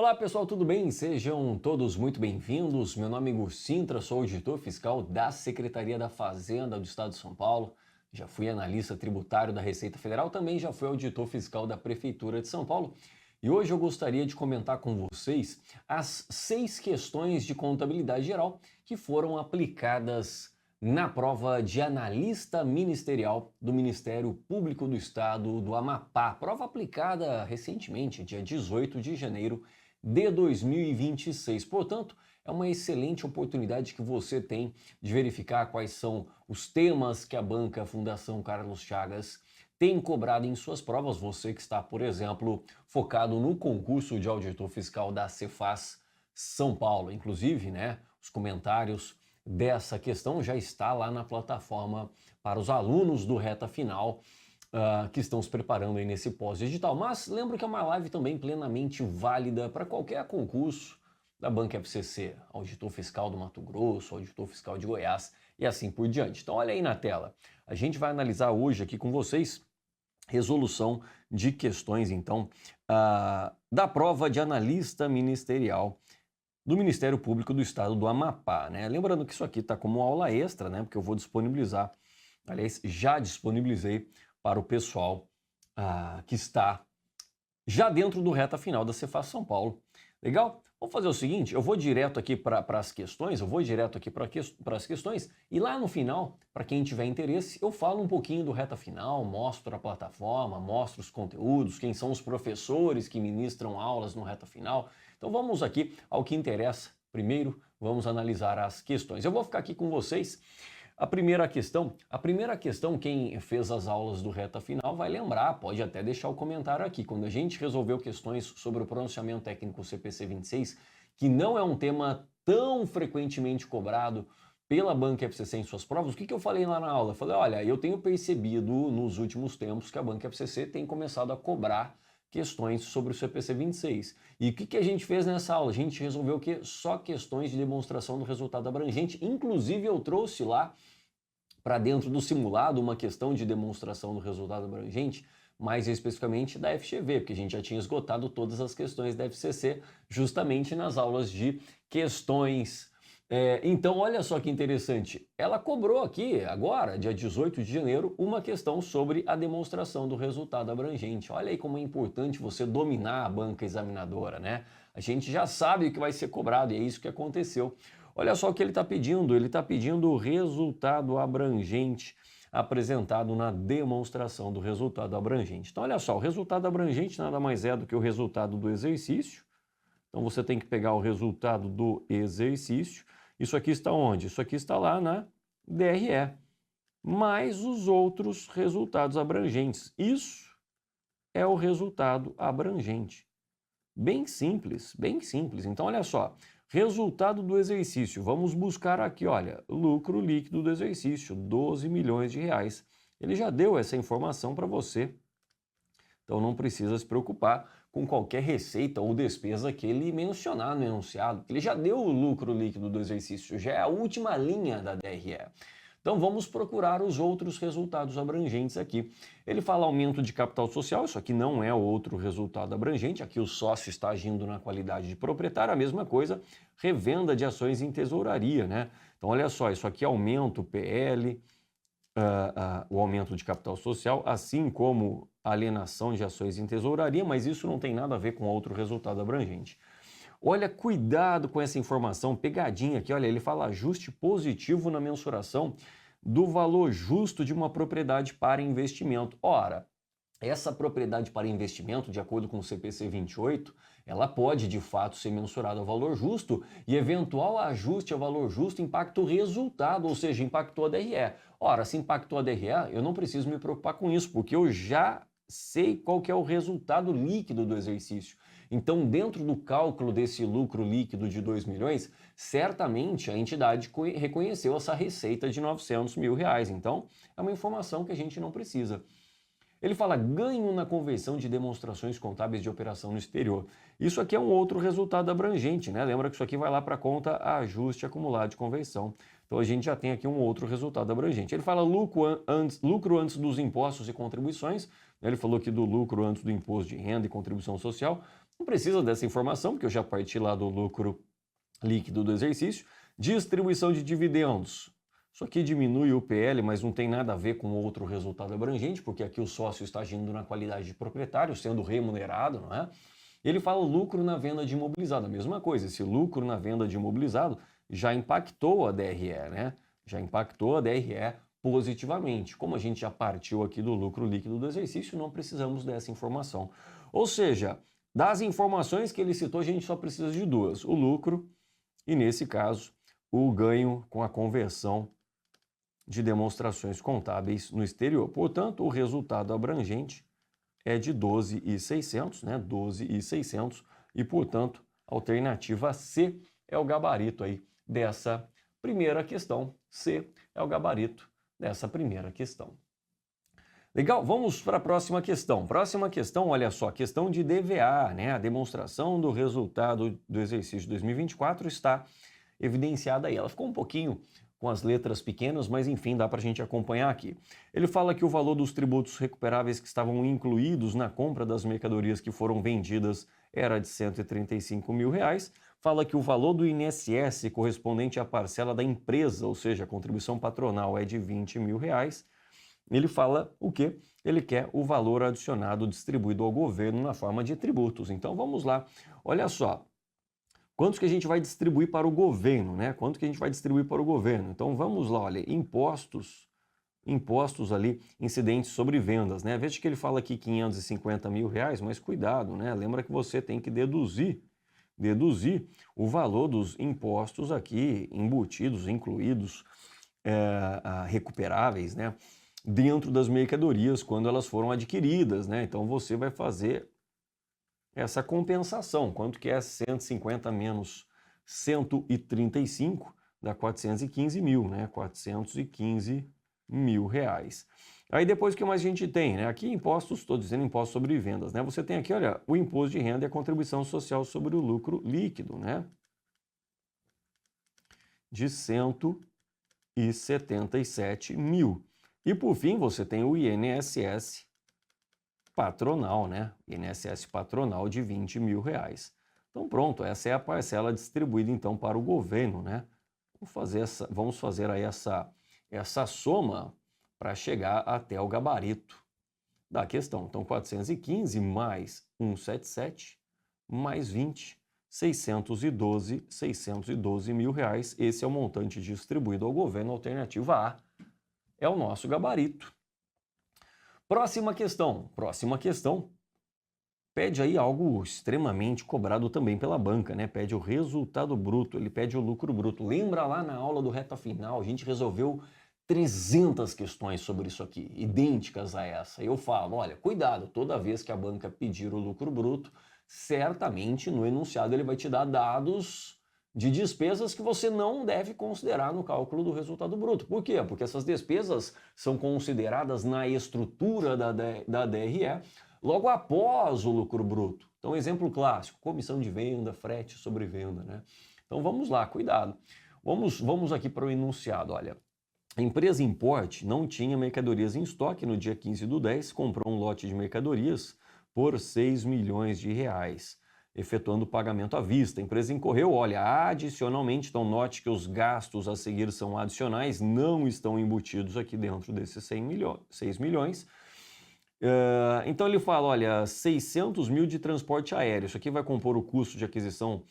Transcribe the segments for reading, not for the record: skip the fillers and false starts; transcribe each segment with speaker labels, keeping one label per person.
Speaker 1: Olá pessoal, tudo bem? Sejam todos muito bem-vindos. Meu nome é Igor Sintra, sou auditor fiscal da Secretaria da Fazenda do Estado de São Paulo. Já fui analista tributário da Receita Federal, também já fui auditor fiscal da Prefeitura de São Paulo. E hoje eu gostaria de comentar com vocês as 6 questões de contabilidade geral que foram aplicadas na prova de analista ministerial do Ministério Público do Estado do Amapá. Prova aplicada recentemente, dia 18 de janeiro de 2026. Portanto, é uma excelente oportunidade que você tem de verificar quais são os temas que a banca Fundação Carlos Chagas tem cobrado em suas provas. Você que está, por exemplo, focado no concurso de auditor fiscal da Cefaz São Paulo. Inclusive, os comentários dessa questão já está lá na plataforma para os alunos do Reta Final que estão se preparando aí nesse pós-digital. Mas lembro que é uma live também plenamente válida para qualquer concurso da Banca FCC, auditor fiscal do Mato Grosso, auditor fiscal de Goiás e assim por diante. Então olha aí na tela. A gente vai analisar hoje aqui com vocês resolução de questões, então, da prova de analista ministerial do Ministério Público do Estado do Amapá, né? Lembrando que isso aqui está como aula extra, né? Porque eu vou disponibilizar, aliás, já disponibilizei para o pessoal que está já dentro do Reta Final da Cefaz São Paulo. Legal? Vamos fazer o seguinte, eu vou direto aqui para as questões, para as questões e lá no final, para quem tiver interesse, eu falo um pouquinho do Reta Final, mostro a plataforma, mostro os conteúdos, quem são os professores que ministram aulas no Reta Final. Então vamos aqui ao que interessa. Primeiro, vamos analisar as questões. Eu vou ficar aqui com vocês. A primeira questão, quem fez as aulas do Reta Final vai lembrar, pode até deixar o comentário aqui. Quando a gente resolveu questões sobre o pronunciamento técnico CPC 26, que não é um tema tão frequentemente cobrado pela Banca FCC em suas provas, o que eu falei lá na aula? Eu falei, olha, eu tenho percebido nos últimos tempos que a Banca FCC tem começado a cobrar questões sobre o CPC 26. E o que a gente fez nessa aula? A gente resolveu que só questões de demonstração do resultado abrangente. Inclusive eu trouxe lá para dentro do simulado uma questão de demonstração do resultado abrangente, mais especificamente da FGV, porque a gente já tinha esgotado todas as questões da FCC justamente nas aulas de questões. Então, olha só que interessante, ela cobrou aqui, agora, dia 18 de janeiro, uma questão sobre a demonstração do resultado abrangente. Olha aí como é importante você dominar a banca examinadora, né? A gente já sabe o que vai ser cobrado e é isso que aconteceu. Olha só o que ele está pedindo o resultado abrangente apresentado na demonstração do resultado abrangente. Então, olha só, o resultado abrangente nada mais é do que o resultado do exercício. Então, você tem que pegar o resultado do exercício. Isso aqui está onde? Isso aqui está lá na DRE, mais os outros resultados abrangentes. Isso é o resultado abrangente. Bem simples, bem simples. Então, olha só, resultado do exercício. Vamos buscar aqui, olha, lucro líquido do exercício, 12 milhões de reais. Ele já deu essa informação para você. Então, não precisa se preocupar com qualquer receita ou despesa que ele mencionar no enunciado. Ele já deu o lucro líquido do exercício, já é a última linha da DRE. Então vamos procurar os outros resultados abrangentes aqui. Ele fala aumento de capital social, isso aqui não é outro resultado abrangente, aqui o sócio está agindo na qualidade de proprietário, a mesma coisa, revenda de ações em tesouraria, né? Então olha só, isso aqui aumenta o PL, o aumento de capital social, assim como a alienação de ações em tesouraria, mas isso não tem nada a ver com outro resultado abrangente. Olha, cuidado com essa informação, pegadinha aqui, olha, ele fala ajuste positivo na mensuração do valor justo de uma propriedade para investimento. Ora, essa propriedade para investimento, de acordo com o CPC 28, ela pode de fato ser mensurada ao valor justo e eventual ajuste ao valor justo impacta o resultado, ou seja, impactou a DRE. Ora, se impactou a DRE, eu não preciso me preocupar com isso, porque eu já sei qual que é o resultado líquido do exercício. Então, dentro do cálculo desse lucro líquido de 2 milhões, certamente a entidade reconheceu essa receita de 900 mil reais. Então, é uma informação que a gente não precisa. Ele fala ganho na conversão de demonstrações contábeis de operação no exterior. Isso aqui é um outro resultado abrangente, né? Lembra que isso aqui vai lá para a conta ajuste acumulado de conversão. Então a gente já tem aqui um outro resultado abrangente. Ele fala lucro antes dos impostos e contribuições. Ele falou aqui do lucro antes do imposto de renda e contribuição social. Não precisa dessa informação, porque eu já parti lá do lucro líquido do exercício. Distribuição de dividendos. Isso aqui diminui o PL, mas não tem nada a ver com outro resultado abrangente, porque aqui o sócio está agindo na qualidade de proprietário, sendo remunerado, não é? Ele fala lucro na venda de imobilizado, a mesma coisa. Esse lucro na venda de imobilizado já impactou a DRE, né? Já impactou a DRE positivamente. Como a gente já partiu aqui do lucro líquido do exercício, não precisamos dessa informação. Ou seja, das informações que ele citou, a gente só precisa de duas: o lucro e, nesse caso, o ganho com a conversão de demonstrações contábeis no exterior. Portanto, o resultado abrangente é de 12.600, né? 12.600 e, portanto, a alternativa C é o gabarito aí dessa primeira questão. C é o gabarito dessa primeira questão. Legal, vamos para a próxima questão. Próxima questão, olha só, questão de DVA, né? A demonstração do resultado do exercício 2024 está evidenciada aí. Ela ficou um pouquinho com as letras pequenas, mas enfim, dá para a gente acompanhar aqui. Ele fala que o valor dos tributos recuperáveis que estavam incluídos na compra das mercadorias que foram vendidas era de R$135 mil. Fala que o valor do INSS correspondente à parcela da empresa, ou seja, a contribuição patronal, é de R$20 mil. Ele fala o quê? Ele quer o valor adicionado distribuído ao governo na forma de tributos. Então vamos lá. Olha só. Quantos que a gente vai distribuir para o governo, né? Quanto que a gente vai distribuir para o governo? Então vamos lá, olha, impostos ali incidentes sobre vendas, né? Veja que ele fala aqui R$550 mil, mas cuidado, né? Lembra que você tem que deduzir o valor dos impostos aqui embutidos, incluídos, recuperáveis, né? Dentro das mercadorias quando elas foram adquiridas, né? Então você vai fazer essa compensação. Quanto que é 150 menos 135? Dá 415 mil, né? 415 mil reais. Aí depois o que mais a gente tem, né? Aqui impostos, estou dizendo impostos sobre vendas, né? Você tem aqui, olha, o imposto de renda e a contribuição social sobre o lucro líquido, né? De 177 mil. E por fim você tem o INSS patronal, né? INSS patronal de R$20 mil. Então pronto, essa é a parcela distribuída então para o governo, né? Vamos fazer aí essa soma para chegar até o gabarito da questão. Então 415 mais 177 mais 20, 612 mil reais. Esse é o montante distribuído ao governo. Alternativa A é o nosso gabarito. Próxima questão pede aí algo extremamente cobrado também pela banca, né? Pede o resultado bruto, ele pede o lucro bruto. Lembra lá na aula do reta final, a gente resolveu 300 questões sobre isso aqui, idênticas a essa. Eu falo, olha, cuidado, toda vez que a banca pedir o lucro bruto, certamente no enunciado ele vai te dar dados de despesas que você não deve considerar no cálculo do resultado bruto. Por quê? Porque essas despesas são consideradas na estrutura da DRE logo após o lucro bruto. Então, exemplo clássico, comissão de venda, frete sobre venda, né? Então, vamos lá, cuidado. Vamos aqui para o enunciado, olha. A empresa Import não tinha mercadorias em estoque no dia 15/10, comprou um lote de mercadorias por R$6 milhões, efetuando o pagamento à vista. A empresa incorreu, olha, adicionalmente, então note que os gastos a seguir são adicionais, não estão embutidos aqui dentro desses 6 milhões. Então ele fala, olha, 600 mil de transporte aéreo, isso aqui vai compor o custo de aquisição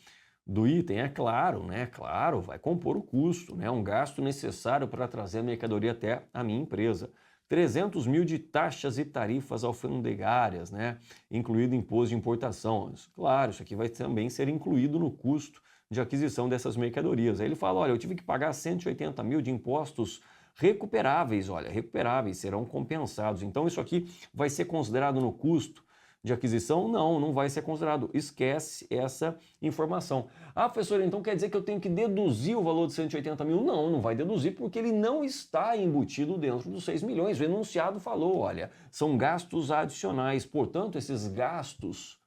Speaker 1: do item? É claro, né? Claro, vai compor o custo, né? Um gasto necessário para trazer a mercadoria até a minha empresa. 300 mil de taxas e tarifas alfandegárias, né? Incluído imposto de importação. Claro, isso aqui vai também ser incluído no custo de aquisição dessas mercadorias. Aí ele fala, olha, eu tive que pagar 180 mil de impostos recuperáveis, olha, recuperáveis, serão compensados. Então isso aqui vai ser considerado no custo de aquisição? Não, não vai ser considerado. Esquece essa informação. Ah, professor, então quer dizer que eu tenho que deduzir o valor de 180 mil? Não, não vai deduzir porque ele não está embutido dentro dos 6 milhões. O enunciado falou, olha, são gastos adicionais. Portanto, esses gastos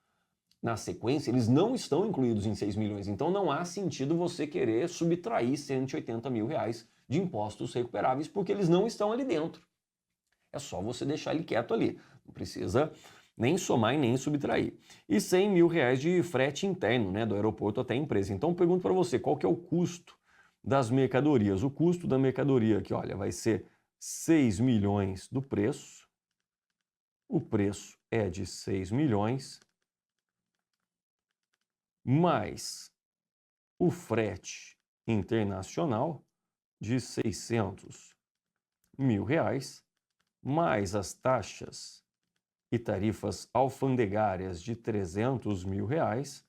Speaker 1: na sequência, eles não estão incluídos em 6 milhões. Então não há sentido você querer subtrair 180 mil reais de impostos recuperáveis porque eles não estão ali dentro. É só você deixar ele quieto ali. Não precisa nem somar e nem subtrair. E R$100.000 de frete interno, né, do aeroporto até a empresa. Então, pergunto para você, qual que é o custo das mercadorias? O custo da mercadoria aqui, olha, vai ser 6 milhões do preço. O preço é de 6 milhões, mais o frete internacional de R$600.000, mais as taxas e tarifas alfandegárias de R$300.000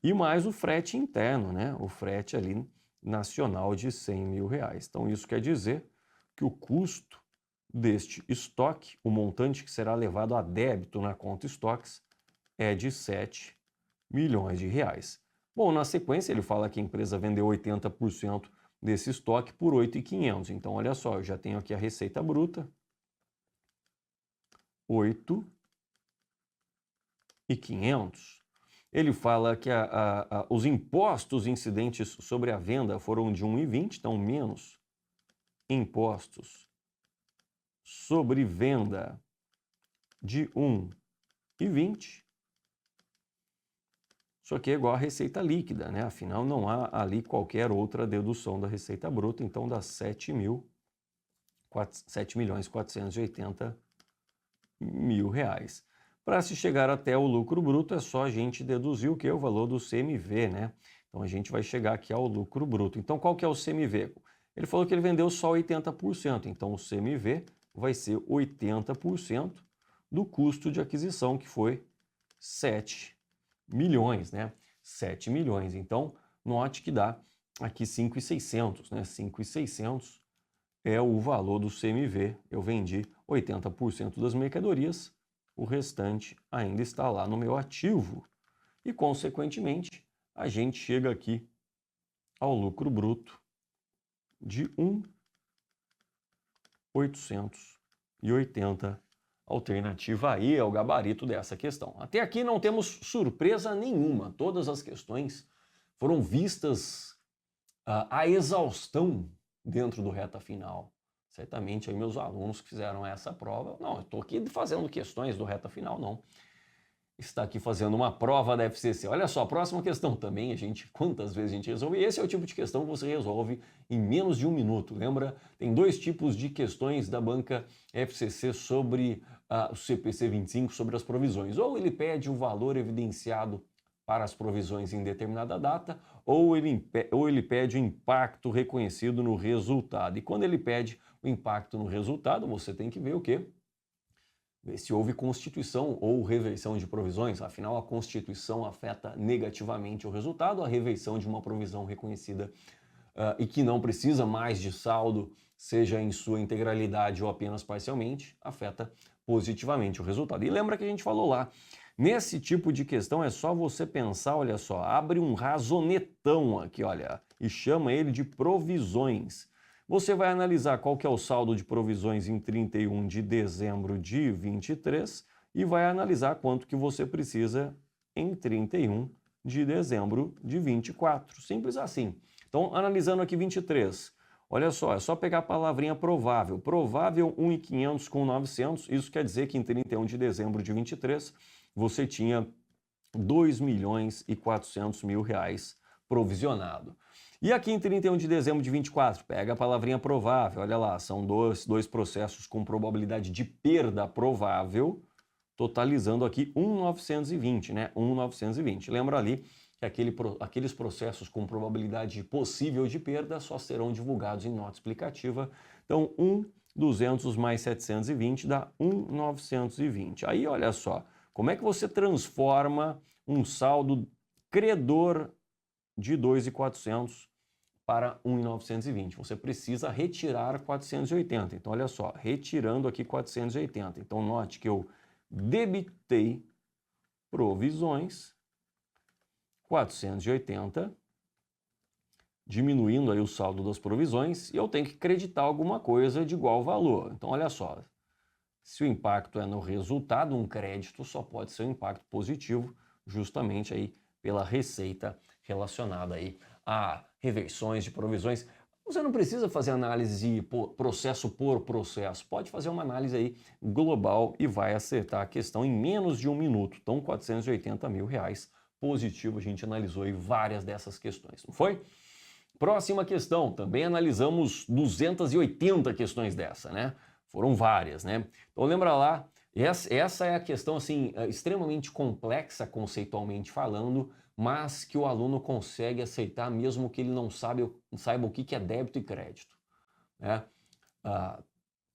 Speaker 1: e mais o frete interno, né? O frete ali nacional de R$100.000. Então, isso quer dizer que o custo deste estoque, o montante que será levado a débito na conta estoques, é de R$7 milhões. Bom, na sequência ele fala que a empresa vendeu 80% desse estoque por 8.500. Então, olha só, eu já tenho aqui a receita bruta, 8.500. Ele fala que os impostos incidentes sobre a venda foram de 1,20, então menos impostos sobre venda de 1,20. Isso aqui é igual a receita líquida, né? Afinal, não há ali qualquer outra dedução da receita bruta, então dá R$7.480.000. Para se chegar até o lucro bruto, é só a gente deduzir o que? O valor do CMV, né? Então, a gente vai chegar aqui ao lucro bruto. Então, qual que é o CMV? Ele falou que ele vendeu só 80%, então o CMV vai ser 80% do custo de aquisição, que foi 7 milhões, né? 7 milhões. Então, note que dá aqui 5.600, né? 5.600 é o valor do CMV. Eu vendi 80% das mercadorias, o restante ainda está lá no meu ativo. E, consequentemente, a gente chega aqui ao lucro bruto de 1.880. Alternativa aí é o gabarito dessa questão. Até aqui não temos surpresa nenhuma. Todas as questões foram vistas à exaustão dentro do reta final. Certamente aí meus alunos que fizeram essa prova, não, eu estou aqui fazendo questões do reta final, não. Está aqui fazendo uma prova da FCC. Olha só, próxima questão também, quantas vezes a gente resolve? Esse é o tipo de questão que você resolve em menos de 1 minuto. Lembra? Tem 2 tipos de questões da banca FCC sobre o CPC 25, sobre as provisões. Ou ele pede o valor evidenciado para as provisões em determinada data, ou ele pede o impacto reconhecido no resultado. E quando ele pede o impacto no resultado, você tem que ver o quê? Ver se houve constituição ou reversão de provisões. Afinal, a constituição afeta negativamente o resultado, a reversão de uma provisão reconhecida e que não precisa mais de saldo, seja em sua integralidade ou apenas parcialmente, afeta positivamente o resultado. E lembra que a gente falou lá, nesse tipo de questão é só você pensar, olha só, abre um razonetão aqui, olha, e chama ele de provisões. Você vai analisar qual que é o saldo de provisões em 31 de dezembro de 23 e vai analisar quanto que você precisa em 31 de dezembro de 24. Simples assim. Então, analisando aqui 23, olha só, é só pegar a palavrinha provável. Provável 1.500 com 900, isso quer dizer que em 31 de dezembro de 23 você tinha R$2.400.000 provisionado. E aqui em 31 de dezembro de 24, pega a palavrinha provável, olha lá, são dois processos com probabilidade de perda provável, totalizando aqui 1.920, né? 1.920. Lembra ali que aqueles processos com probabilidade possível de perda só serão divulgados em nota explicativa. Então, 1.200 mais 720 dá 1.920. Aí, olha só, como é que você transforma um saldo credor de 2.400 para 1.920. Você precisa retirar 480. Então, olha só, retirando aqui 480. Então, note que eu debitei provisões 480, diminuindo aí o saldo das provisões, e eu tenho que creditar alguma coisa de igual valor. Então, olha só, se o impacto é no resultado, um crédito só pode ser um impacto positivo, justamente aí pela receita relacionada aí a reversões de provisões. Você não precisa fazer análise processo por processo, pode fazer uma análise aí global e vai acertar a questão em menos de um minuto. Então, R$ 480 mil positivo, a gente analisou aí várias dessas questões, não foi? Próxima questão, também analisamos 280 questões dessa, né? Foram várias, né? Então lembra lá, essa é a questão assim extremamente complexa conceitualmente falando, mas que o aluno consegue aceitar mesmo que ele não saiba o que é débito e crédito, né?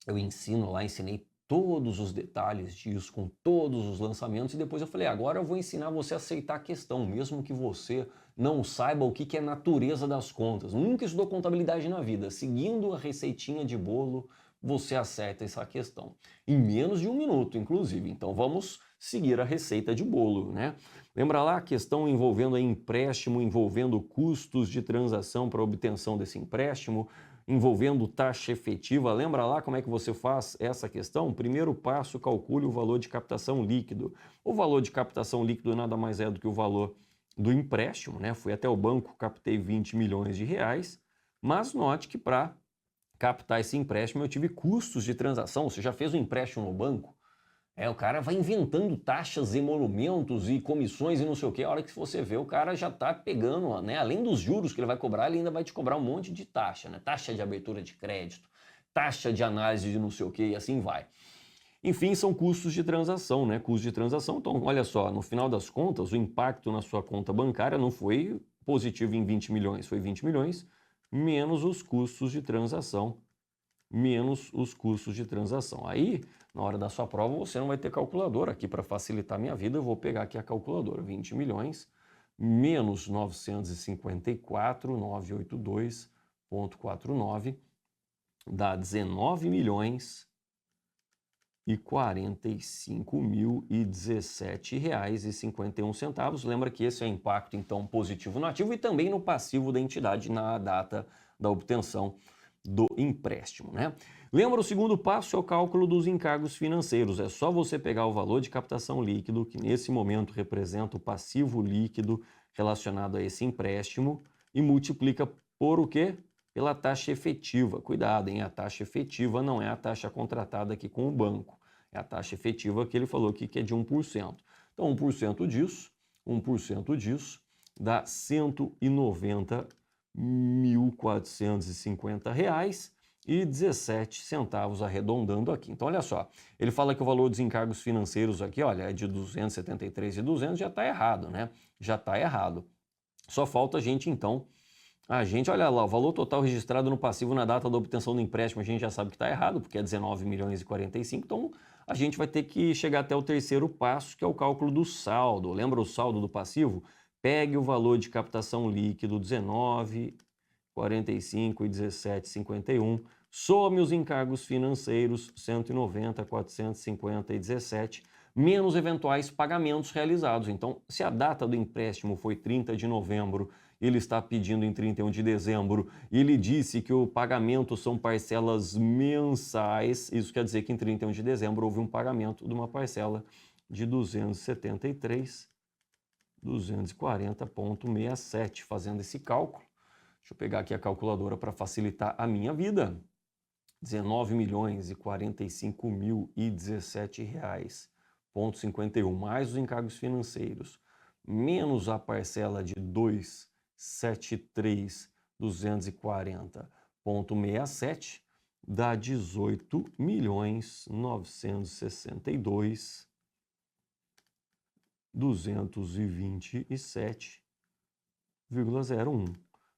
Speaker 1: Eu ensinei todos os detalhes disso, com todos os lançamentos, e depois eu falei, agora eu vou ensinar você a aceitar a questão, mesmo que você não saiba o que é a natureza das contas. Nunca estudou contabilidade na vida. Seguindo a receitinha de bolo, você acerta essa questão. Em menos de um minuto, inclusive. Então vamos seguir a receita de bolo, né? Lembra lá a questão envolvendo empréstimo, envolvendo custos de transação para obtenção desse empréstimo, envolvendo taxa efetiva. Lembra lá como é que você faz essa questão? Primeiro passo, calcule o valor de captação líquido. O valor de captação líquido nada mais é do que o valor do empréstimo, né? Fui até o banco, captei 20 milhões de reais, mas note que para captar esse empréstimo eu tive custos de transação. Você já fez um empréstimo no banco? O cara vai inventando taxas, emolumentos e comissões e não sei o que. A hora que você vê, o cara já está pegando, né? Além dos juros que ele vai cobrar, ele ainda vai te cobrar um monte de taxa, né? Taxa de abertura de crédito, taxa de análise de não sei o que e assim vai. Enfim, são custos de transação, né? Custos de transação. Então, olha só, no final das contas, o impacto na sua conta bancária não foi positivo em 20 milhões, foi 20 milhões menos os custos de transação, Aí, na hora da sua prova, você não vai ter calculadora. Aqui, para facilitar a minha vida, eu vou pegar aqui a calculadora. 20 milhões menos 954.982,49 dá 19 milhões e R$45.017,51. Lembra que esse é o impacto, então, positivo no ativo e também no passivo da entidade na data da obtenção do empréstimo, né? Lembra, o segundo passo é o cálculo dos encargos financeiros. É só você pegar o valor de captação líquido, que nesse momento representa o passivo líquido relacionado a esse empréstimo, e multiplica por o quê? Pela taxa efetiva. Cuidado, hein? A taxa efetiva não é a taxa contratada aqui com o banco. É a taxa efetiva que ele falou aqui que é de 1%. Então, 1% disso dá R$190.450,17 arredondando aqui. Então, olha só, ele fala que o valor dos encargos financeiros aqui, olha, é de 273.200, já está errado, né? Já está errado. Só falta a gente, então, olha lá, o valor total registrado no passivo na data da obtenção do empréstimo, a gente já sabe que está errado, porque é 19 milhões e 45, então a gente vai ter que chegar até o terceiro passo, que é o cálculo do saldo. Lembra o saldo do passivo? Pegue o valor de captação líquido, 19, 45 e 17,51, some os encargos financeiros, 190, 450 e 17, menos eventuais pagamentos realizados. Então, se a data do empréstimo foi 30 de novembro, ele está pedindo em 31 de dezembro, e ele disse que o pagamento são parcelas mensais, isso quer dizer que em 31 de dezembro houve um pagamento de uma parcela de 240,67, fazendo esse cálculo. Deixa eu pegar aqui a calculadora para facilitar a minha vida. 19 milhões e 45.017 reais, 51, mais os encargos financeiros, menos a parcela de 273.240,67, dá 18.962.227,01.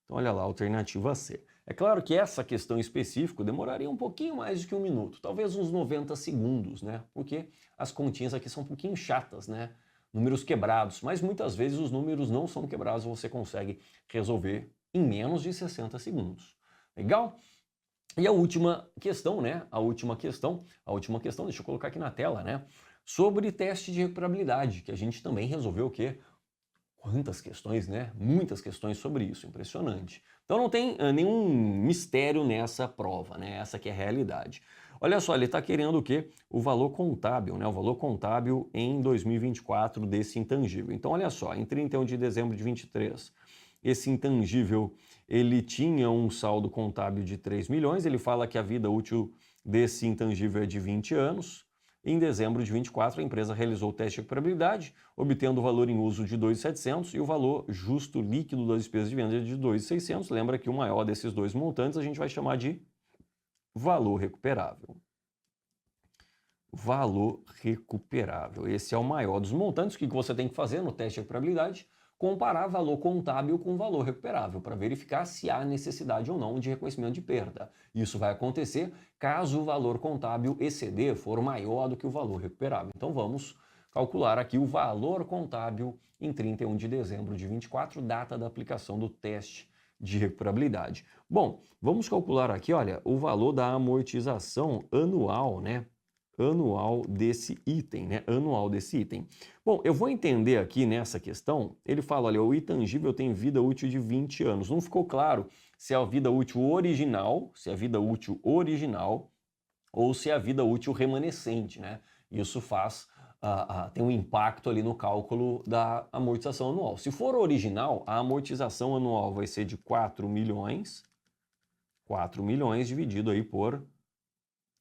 Speaker 1: Então, olha lá, alternativa C. É claro que essa questão em específico demoraria um pouquinho mais do que um minuto, talvez uns 90 segundos, né? Porque as continhas aqui são um pouquinho chatas, né? Números quebrados, mas muitas vezes os números não são quebrados, você consegue resolver em menos de 60 segundos. Legal? E a última questão, né? A última questão, deixa eu colocar aqui na tela, né? Sobre teste de recuperabilidade, que a gente também resolveu o quê? Quantas questões, né? Muitas questões sobre isso, impressionante. Então não tem nenhum mistério nessa prova, né? Essa que é a realidade. Olha só, ele está querendo o quê? O valor contábil, né? O valor contábil em 2024 desse intangível. Então olha só, em 31 de dezembro de 23, esse intangível, ele tinha um saldo contábil de 3 milhões, ele fala que a vida útil desse intangível é de 20 anos. Em dezembro de 24, a empresa realizou o teste de recuperabilidade, obtendo o valor em uso de 2.700 e o valor justo líquido das despesas de venda de 2.600. Lembra que o maior desses dois montantes a gente vai chamar de valor recuperável. Valor recuperável. Esse é o maior dos montantes. O que você tem que fazer no teste de recuperabilidade? Comparar valor contábil com valor recuperável para verificar se há necessidade ou não de reconhecimento de perda. Isso vai acontecer caso o valor contábil exceder for maior do que o valor recuperável. Então vamos calcular aqui o valor contábil em 31 de dezembro de 24, data da aplicação do teste de recuperabilidade. Bom, vamos calcular aqui, olha, o valor da amortização anual, né? Anual desse item, né? Anual desse item. Bom, eu vou entender aqui nessa questão, ele fala, olha, o intangível tem vida útil de 20 anos. Não ficou claro se é a vida útil original, ou se é a vida útil remanescente, né? Isso faz, tem um impacto ali no cálculo da amortização anual. Se for original, a amortização anual vai ser de 4 milhões dividido aí por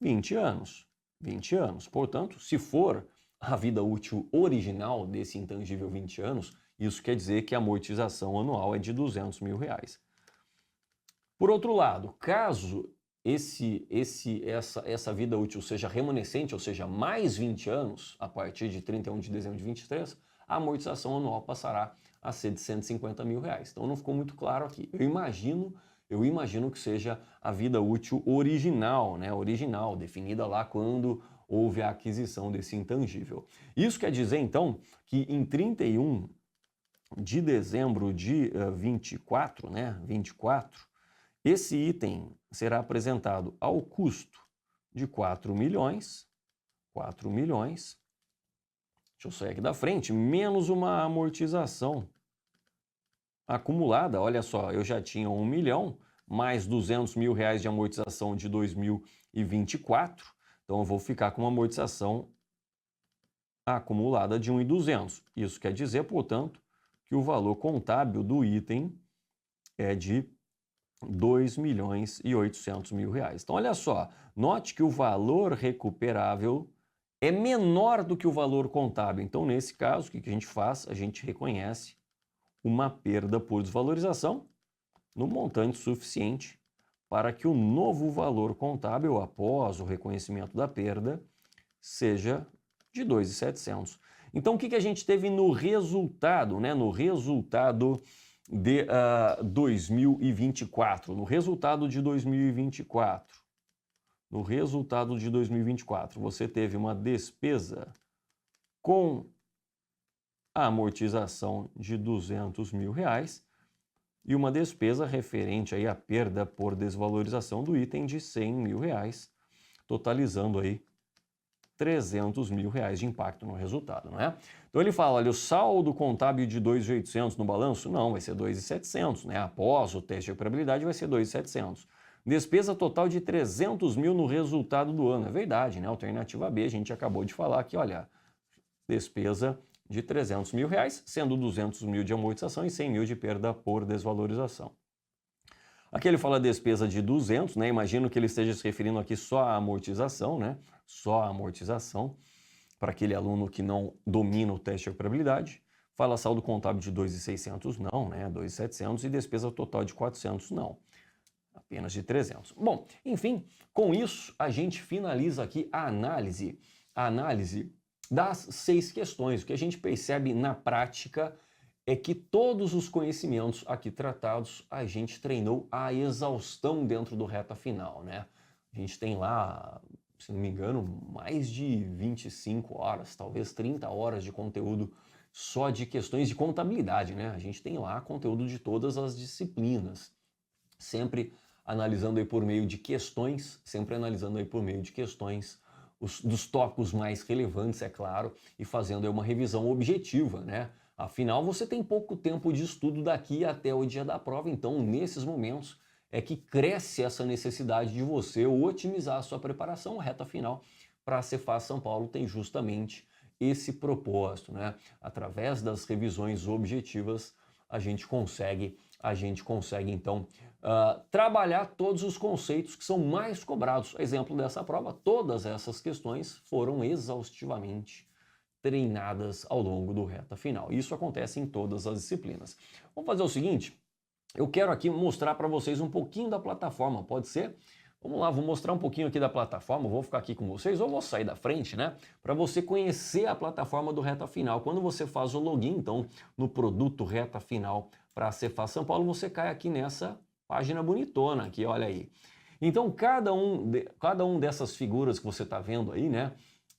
Speaker 1: 20 anos. 20 anos. Portanto, se for a vida útil original desse intangível 20 anos, isso quer dizer que a amortização anual é de 200 mil reais. Por outro lado, caso essa vida útil seja remanescente, ou seja, mais 20 anos, a partir de 31 de dezembro de 23, a amortização anual passará a ser de 150 mil reais. Então não ficou muito claro aqui. Eu imagino que seja a vida útil original, né? Original, definida lá quando houve a aquisição desse intangível. Isso quer dizer, então, que em 31 de dezembro de 24, né? 24, esse item será apresentado ao custo de 4 milhões, deixa eu sair aqui da frente, menos uma amortização acumulada, olha só, eu já tinha 1 milhão, mais 200 mil reais de amortização de 2024, então eu vou ficar com uma amortização acumulada de 1.200. Isso quer dizer, portanto, que o valor contábil do item é de 2 milhões e 800 mil reais. Então, olha só, note que o valor recuperável é menor do que o valor contábil. Então, nesse caso, o que a gente faz? A gente reconhece uma perda por desvalorização no montante suficiente para que o novo valor contábil, após o reconhecimento da perda, seja de 2.700. Então, o que a gente teve no resultado, né? No resultado de 2024. No resultado de 2024, você teve uma despesa com a amortização de 200 mil reais e uma despesa referente aí à perda por desvalorização do item de 100 mil reais, totalizando aí 300 mil reais de impacto no resultado, não é? Então ele fala, olha, o saldo contábil de 2.800 no balanço? Não, vai ser 2.700, né? Após o teste de recuperabilidade vai ser 2.700. Despesa total de 300 mil no resultado do ano. É verdade, né? Alternativa B, a gente acabou de falar aqui, olha, despesa de 300 mil reais, sendo 200 mil de amortização e 100 mil de perda por desvalorização. Aqui ele fala despesa de 200, né? Imagino que ele esteja se referindo aqui só à amortização, né? Só a amortização, para aquele aluno que não domina o teste de recuperabilidade. Fala saldo contábil de 2.600, não, né? 2.700 e despesa total de 400, não. Apenas de 300. Bom, enfim, com isso a gente finaliza aqui a análise das 6 questões. O que a gente percebe na prática é que todos os conhecimentos aqui tratados a gente treinou a exaustão dentro do reta final, né? A gente tem lá, se não me engano, mais de 25 horas, talvez 30 horas de conteúdo só de questões de contabilidade, né? A gente tem lá conteúdo de todas as disciplinas, sempre analisando aí por meio de questões, dos tópicos mais relevantes, é claro, e fazendo aí uma revisão objetiva, né? Afinal, você tem pouco tempo de estudo daqui até o dia da prova, então nesses momentos é que cresce essa necessidade de você otimizar a sua preparação. A reta final para a Cefaz São Paulo tem justamente esse propósito, né? Através das revisões objetivas, a gente consegue então trabalhar todos os conceitos que são mais cobrados. Exemplo dessa prova, todas essas questões foram exaustivamente treinadas ao longo do reta final. Isso acontece em todas as disciplinas. Vamos fazer o seguinte, eu quero aqui mostrar para vocês um pouquinho da plataforma, pode ser? Vamos lá, vou mostrar um pouquinho aqui da plataforma, vou ficar aqui com vocês, ou vou sair da frente, né? Para você conhecer a plataforma do Reta Final. Quando você faz o login, então, no produto Reta Final para a Cefaz São Paulo, você cai aqui nessa página bonitona aqui, olha aí. Então, cada um dessas figuras que você está vendo aí, né?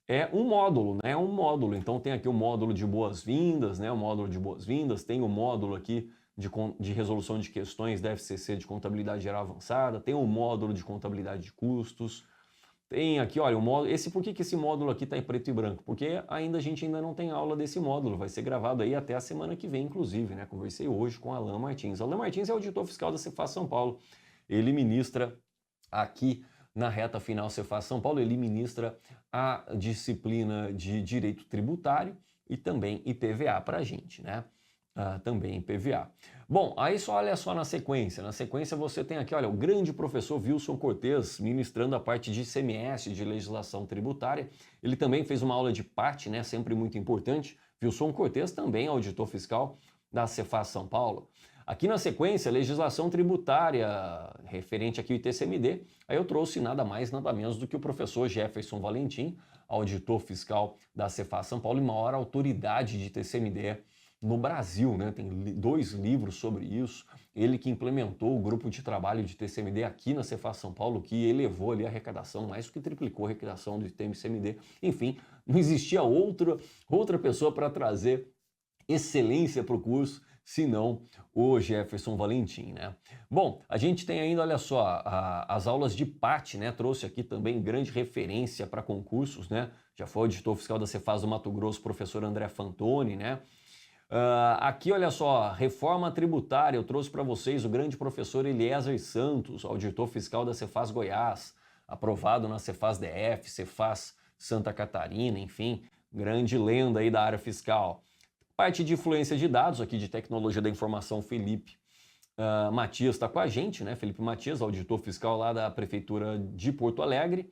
Speaker 1: É um módulo, né? É um módulo. Então, tem aqui o módulo de boas-vindas, né? O módulo de boas-vindas, tem o módulo aqui de resolução de questões da FCC de contabilidade geral avançada, tem o módulo de contabilidade de custos, tem aqui, olha, o módulo, por que esse módulo aqui está em preto e branco? Porque a gente ainda não tem aula desse módulo, vai ser gravado aí até a semana que vem, inclusive, né? Conversei hoje com Alan Martins. Alan Martins é auditor fiscal da Cefaz São Paulo, ele ministra aqui na reta final Cefaz São Paulo, ele ministra a disciplina de direito tributário e também IPVA para a gente, né? Também PVA. Bom, aí só olha só na sequência. Na sequência você tem aqui, olha, o grande professor Wilson Cortes ministrando a parte de ICMS, de legislação tributária. Ele também fez uma aula de parte, né, sempre muito importante. Wilson Cortes também auditor fiscal da Cefaz São Paulo. Aqui na sequência, legislação tributária, referente aqui ao ITCMD, aí eu trouxe nada mais, nada menos do que o professor Jefferson Valentim, auditor fiscal da Cefaz São Paulo e maior autoridade de ITCMD no Brasil, né? Tem 2 livros sobre isso. Ele que implementou o grupo de trabalho de TCMD aqui na Cefaz São Paulo, que elevou ali a arrecadação, mais do que triplicou a arrecadação do TCMD. Enfim, não existia outra pessoa para trazer excelência para o curso, senão o Jefferson Valentim, né? Bom, a gente tem ainda, olha só, as aulas de PAT, né? Trouxe aqui também grande referência para concursos, né? Já foi auditor fiscal da Cefaz do Mato Grosso, professor André Fantoni, né? Aqui, olha só, reforma tributária, eu trouxe para vocês o grande professor Eliezer Santos, auditor fiscal da Cefaz Goiás, aprovado na Cefaz DF, Cefaz Santa Catarina, enfim, grande lenda aí da área fiscal. Parte de fluência de dados, aqui de tecnologia da informação, Felipe Matias está com a gente, né? Felipe Matias, auditor fiscal lá da Prefeitura de Porto Alegre.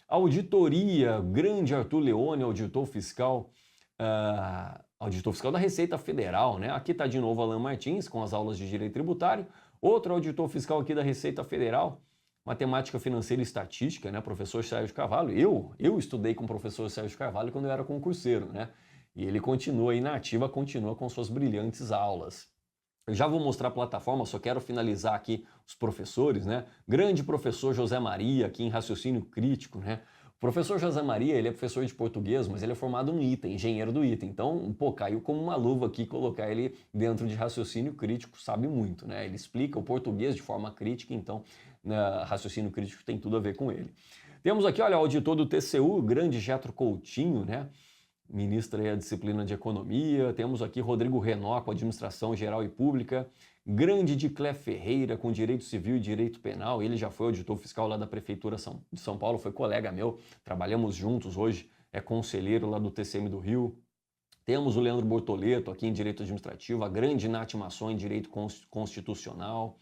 Speaker 1: Auditoria, grande Arthur Leone, auditor fiscal da Receita Federal, né? Aqui está de novo Alan Martins com as aulas de Direito Tributário. Outro auditor fiscal aqui da Receita Federal, Matemática Financeira e Estatística, né? Professor Sérgio Carvalho. Eu estudei com o professor Sérgio Carvalho quando eu era concurseiro, né? E ele continua aí na ativa, continua com suas brilhantes aulas. Eu já vou mostrar a plataforma, só quero finalizar aqui os professores, né? Grande professor José Maria, aqui em Raciocínio Crítico, né? O professor José Maria, ele é professor de português, mas ele é formado no ITA, engenheiro do ITA. Então, pô, caiu como uma luva aqui colocar ele dentro de Raciocínio Crítico, sabe muito, né? Ele explica o português de forma crítica, então, Raciocínio Crítico tem tudo a ver com ele. Temos aqui, olha, o auditor do TCU, o grande Getro Coutinho, né? Ministra aí a disciplina de Economia. Temos aqui Rodrigo Renó com Administração Geral e Pública. Grande Diclé Ferreira com Direito Civil e Direito Penal. Ele já foi auditor fiscal lá da Prefeitura de São Paulo, foi colega meu. Trabalhamos juntos hoje, é conselheiro lá do TCM do Rio. Temos o Leandro Bortoleto aqui em Direito Administrativo. A grande Nath Masson em Direito Constitucional.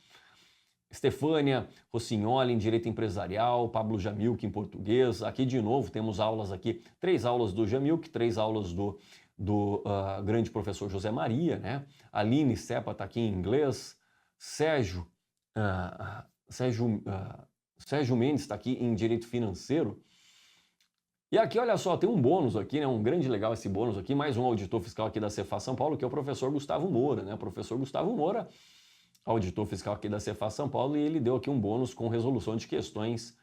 Speaker 1: Estefânia Rossignoli em Direito Empresarial, Pablo Jamilk em Português. Aqui de novo temos aulas aqui, 3 aulas do Jamilk, 3 aulas do grande professor José Maria, né? Aline Sepa está aqui em inglês, Sérgio Mendes está aqui em Direito Financeiro. E aqui, olha só, tem um bônus aqui, né? Um grande legal esse bônus aqui, mais um auditor fiscal aqui da Cefaz São Paulo, que é o professor Gustavo Moura, né? O professor Gustavo Moura, auditor fiscal aqui da Cefaz São Paulo, e ele deu aqui um bônus com resolução de questões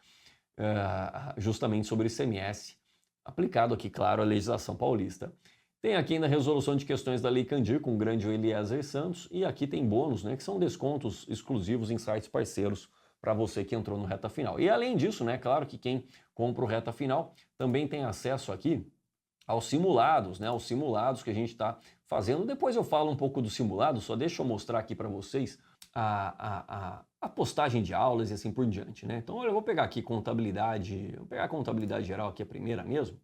Speaker 1: justamente sobre ICMS, aplicado aqui, claro, à legislação paulista. Tem aqui ainda a resolução de questões da Lei Candir com o grande Eliezer Santos, e aqui tem bônus, né, que são descontos exclusivos em sites parceiros para você que entrou no Reta Final. E além disso, né, claro que quem compra o Reta Final também tem acesso aqui aos simulados, né, aos simulados que a gente está fazendo. Depois eu falo um pouco do simulado, só deixa eu mostrar aqui para vocês a postagem de aulas e assim por diante, né? Então, olha, eu vou pegar aqui contabilidade, vou pegar a contabilidade geral aqui a primeira mesmo.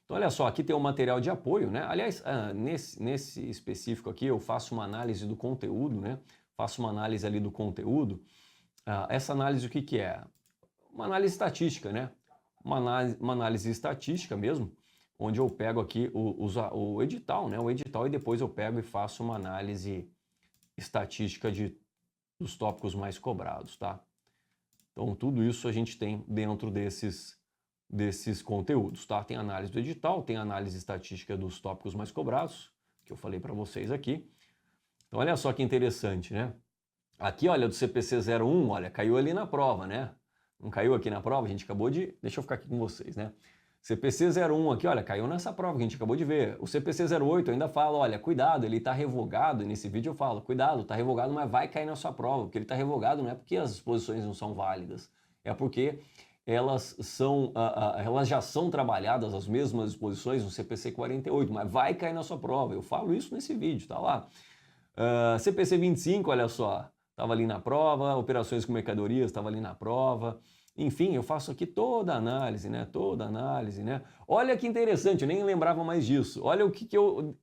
Speaker 1: Então, olha só, aqui tem o material de apoio, né? Aliás, nesse específico aqui, eu faço uma análise do conteúdo, né? Faço uma análise ali do conteúdo. Essa análise, o que que é? Uma análise estatística, né? Uma análise estatística mesmo, onde eu pego aqui o edital, né? O edital e depois eu pego e faço uma análise estatística dos tópicos mais cobrados, tá? Então, tudo isso a gente tem dentro desses conteúdos, tá? Tem análise do edital, tem análise estatística dos tópicos mais cobrados, que eu falei para vocês aqui. Então, olha só que interessante, né? Aqui, olha, do CPC 01, olha, caiu ali na prova, né? Não caiu aqui na prova, a gente acabou de... Deixa eu ficar aqui com vocês, né? CPC 01 aqui, olha, caiu nessa prova que a gente acabou de ver. O CPC 08 eu ainda falo, olha, cuidado, ele está revogado. Nesse vídeo eu falo, cuidado, está revogado, mas vai cair na sua prova. Porque ele está revogado não é porque as exposições não são válidas, é porque elas já são trabalhadas, as mesmas exposições no CPC 48, mas vai cair na sua prova. Eu falo isso nesse vídeo, tá lá. CPC 25, olha só, estava ali na prova, operações com mercadorias estava ali na prova. Enfim, eu faço aqui toda a análise, né? Toda a análise, né? Olha que interessante, eu nem lembrava mais disso. Olha o que eu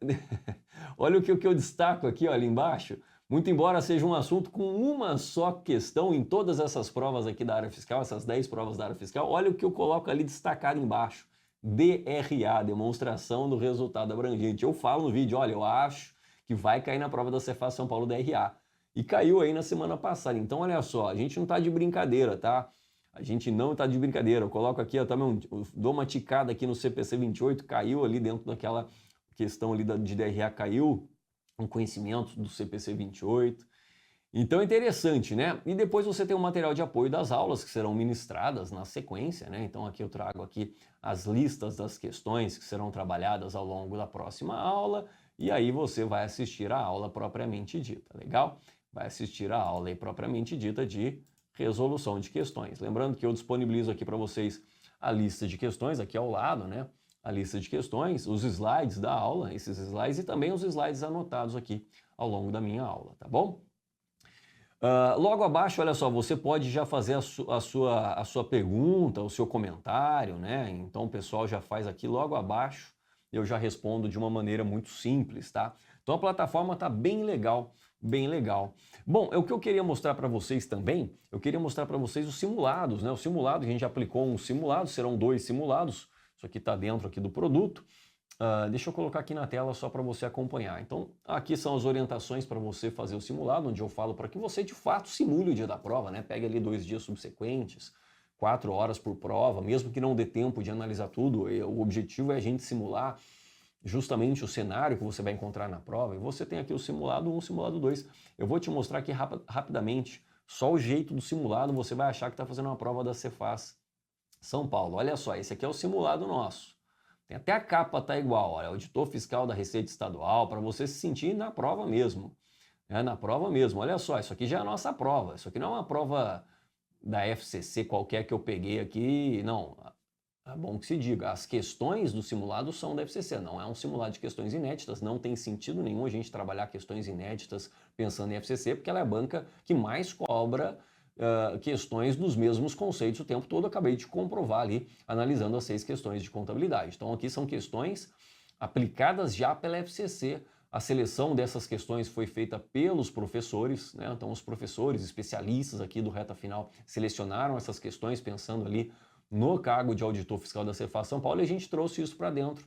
Speaker 1: olha o que eu destaco aqui, olha embaixo. Muito embora seja um assunto com uma só questão em todas essas provas aqui da área fiscal, essas 10 provas da área fiscal, olha o que eu coloco ali destacado embaixo. DRA, demonstração do resultado abrangente. Eu falo no vídeo, olha, eu acho que vai cair na prova da Cefaz São Paulo DRA. E caiu aí na semana passada. Então, olha só, a gente não está de brincadeira, tá? A gente não está de brincadeira. Eu coloco aqui, eu também dou uma ticada aqui no CPC 28, caiu ali dentro daquela questão ali de DRA, caiu um conhecimento do CPC 28. Então é interessante, né? E depois você tem o material de apoio das aulas que serão ministradas na sequência, né? Então aqui eu trago aqui as listas das questões que serão trabalhadas ao longo da próxima aula e aí você vai assistir a aula propriamente dita, legal? Vai assistir a aula aí propriamente dita de resolução de questões. Lembrando que eu disponibilizo aqui para vocês a lista de questões aqui ao lado, né? A lista de questões, os slides da aula, esses slides e também os slides anotados aqui ao longo da minha aula, tá bom? Logo abaixo, olha só, você pode já fazer a sua pergunta, o seu comentário, né? Então o pessoal já faz aqui logo abaixo, eu já respondo de uma maneira muito simples, tá? Então a plataforma tá bem legal, bem legal. Bom, o que eu queria mostrar para vocês também, eu queria mostrar para vocês os simulados, né? O simulado, a gente já aplicou um simulado, serão 2 simulados, isso aqui está dentro aqui do produto. Deixa eu colocar aqui na tela só para você acompanhar. Então, aqui são as orientações para você fazer o simulado, onde eu falo para que você de fato simule o dia da prova, né? Pegue ali 2 dias subsequentes, 4 horas por prova, mesmo que não dê tempo de analisar tudo, o objetivo é a gente simular justamente o cenário que você vai encontrar na prova. E você tem aqui o simulado 1, simulado 2. Eu vou te mostrar aqui rapidamente, só o jeito do simulado, você vai achar que está fazendo uma prova da Cefaz São Paulo. Olha só, esse aqui é o simulado nosso. Tem até a capa tá igual, olha, auditor fiscal da Receita Estadual, para você se sentir na prova mesmo. Na prova mesmo. Olha só, isso aqui já é a nossa prova. Isso aqui não é uma prova da FCC qualquer que eu peguei aqui, não. É bom que se diga, as questões do simulado são da FCC, não é um simulado de questões inéditas, não tem sentido nenhum a gente trabalhar questões inéditas pensando em FCC, porque ela é a banca que mais cobra questões dos mesmos conceitos o tempo todo. Acabei de comprovar ali, analisando as 6 questões de contabilidade. Então aqui são questões aplicadas já pela FCC. A seleção dessas questões foi feita pelos professores, né? Então os professores especialistas aqui do Reta Final selecionaram essas questões pensando ali no cargo de auditor fiscal da Cefaz São Paulo e a gente trouxe isso para dentro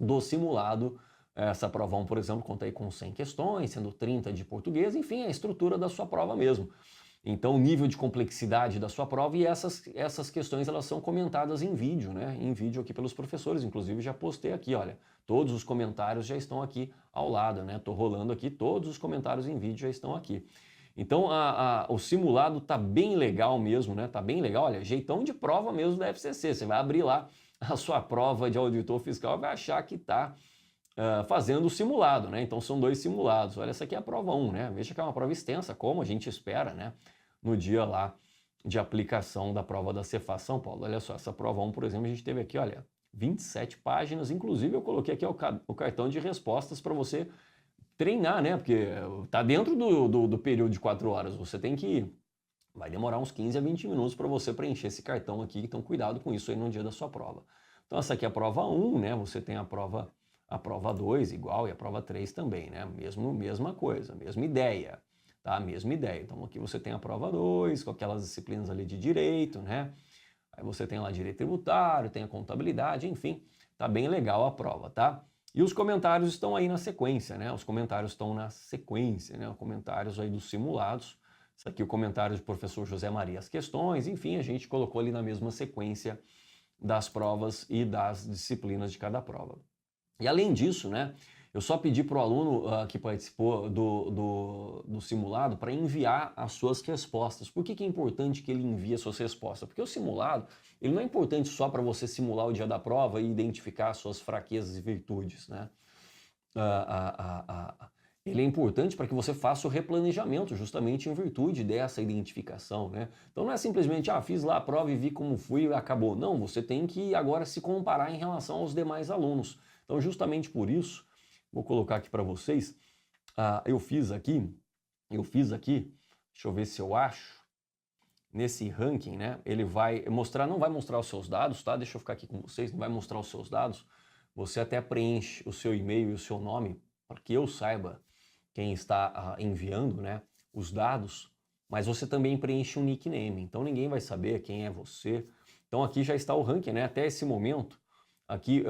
Speaker 1: do simulado. Essa prova 1, por exemplo, conta aí com 100 questões, sendo 30 de português, enfim, a estrutura da sua prova mesmo. Então, o nível de complexidade da sua prova e essas questões elas são comentadas em vídeo, né? Em vídeo aqui pelos professores, inclusive já postei aqui, olha, todos os comentários já estão aqui ao lado, né? Tô rolando aqui, todos os comentários em vídeo já estão aqui. Então, o simulado tá bem legal mesmo, né? Tá bem legal, olha, jeitão de prova mesmo da FCC. Você vai abrir lá a sua prova de auditor fiscal e vai achar que tá fazendo o simulado, né? Então são 2 simulados. Olha, essa aqui é a prova 1, né? Veja que é uma prova extensa, como a gente espera, né? No dia lá de aplicação da prova da Cefaz São Paulo. Olha só, essa prova 1, por exemplo, a gente teve aqui, olha, 27 páginas. Inclusive eu coloquei aqui o cartão de respostas para você treinar, né? Porque tá dentro do período de 4 horas. Você tem que... Vai demorar uns 15 a 20 minutos para você preencher esse cartão aqui. Então cuidado com isso aí no dia da sua prova. Então essa aqui é a prova 1, né? Você tem a prova 2 igual e a prova 3 também, né? Mesma coisa, mesma ideia, tá? Mesma ideia. Então aqui você tem a prova 2 com aquelas disciplinas ali de direito, né? Aí você tem lá direito tributário, tem a contabilidade, enfim, tá bem legal a prova, tá? E os comentários estão aí na sequência, né? Os comentários estão na sequência, né? Os comentários aí dos simulados. Isso aqui é o comentário do professor José Maria, as questões, enfim, a gente colocou ali na mesma sequência das provas e das disciplinas de cada prova. E além disso, né, eu só pedi para o aluno que participou do simulado para enviar as suas respostas. Por que é importante que ele envie as suas respostas? Porque o simulado ele não é importante só para você simular o dia da prova e identificar as suas fraquezas e virtudes, né? Ele é importante para que você faça o replanejamento justamente em virtude dessa identificação, né? Então não é simplesmente, fiz lá a prova e vi como fui e acabou. Não, você tem que agora se comparar em relação aos demais alunos. Então justamente por isso, vou colocar aqui para vocês, eu fiz aqui, deixa eu ver se eu acho, nesse ranking, né? Ele vai mostrar, não vai mostrar os seus dados, tá? Deixa eu ficar aqui com vocês, não vai mostrar os seus dados. Você até preenche o seu e-mail e o seu nome, para que eu saiba quem está enviando, né, os dados, mas você também preenche um nickname, então ninguém vai saber quem é você. Então aqui já está o ranking, né? Até esse momento, aqui,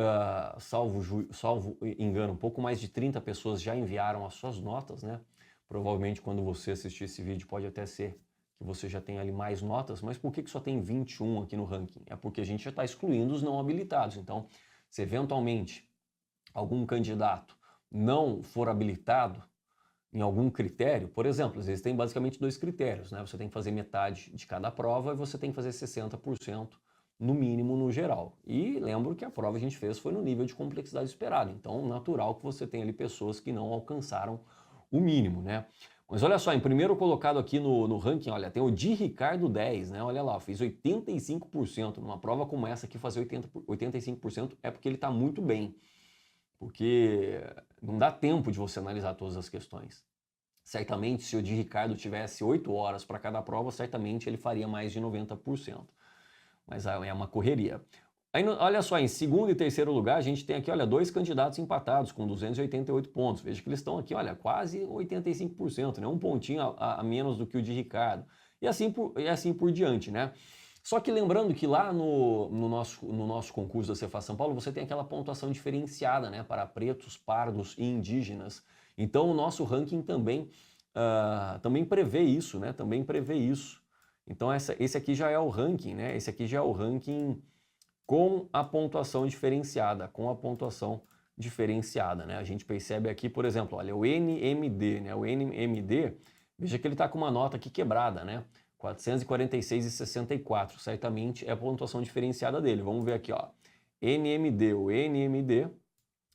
Speaker 1: salvo engano, um pouco mais de 30 pessoas já enviaram as suas notas, né? Provavelmente quando você assistir esse vídeo pode até ser que você já tem ali mais notas, mas por que só tem 21 aqui no ranking? É porque a gente já está excluindo os não habilitados. Então, se eventualmente algum candidato não for habilitado em algum critério, por exemplo, existem basicamente 2 critérios, né? Você tem que fazer metade de cada prova e você tem que fazer 60% no mínimo no geral. E lembro que a prova a gente fez foi no nível de complexidade esperado, então natural que você tenha ali pessoas que não alcançaram o mínimo, né? Mas olha só, em primeiro colocado aqui no ranking, olha, tem o Di Ricardo 10, né? Olha lá, fiz 85%. Numa prova como essa aqui, fazer 85% é porque ele está muito bem. Porque não dá tempo de você analisar todas as questões. Certamente, se o Di Ricardo tivesse 8 horas para cada prova, certamente ele faria mais de 90%. Mas é uma correria. Aí, olha só, em segundo e terceiro lugar, a gente tem aqui, olha, 2 candidatos empatados com 288 pontos. Veja que eles estão aqui, olha, quase 85%, né? Um pontinho a menos do que o Di Ricardo. E assim por diante, né? Só que lembrando que lá no nosso concurso da Cefaz São Paulo, você tem aquela pontuação diferenciada, né? Para pretos, pardos e indígenas. Então o nosso ranking também prevê isso, né? Também prevê isso. Então esse aqui já é o ranking, né? Esse aqui já é o ranking com a pontuação diferenciada, né? A gente percebe aqui, por exemplo, olha, o NMD, né? O NMD, veja que ele está com uma nota aqui quebrada, né? 446,64, certamente é a pontuação diferenciada dele. Vamos ver aqui, ó. O NMD,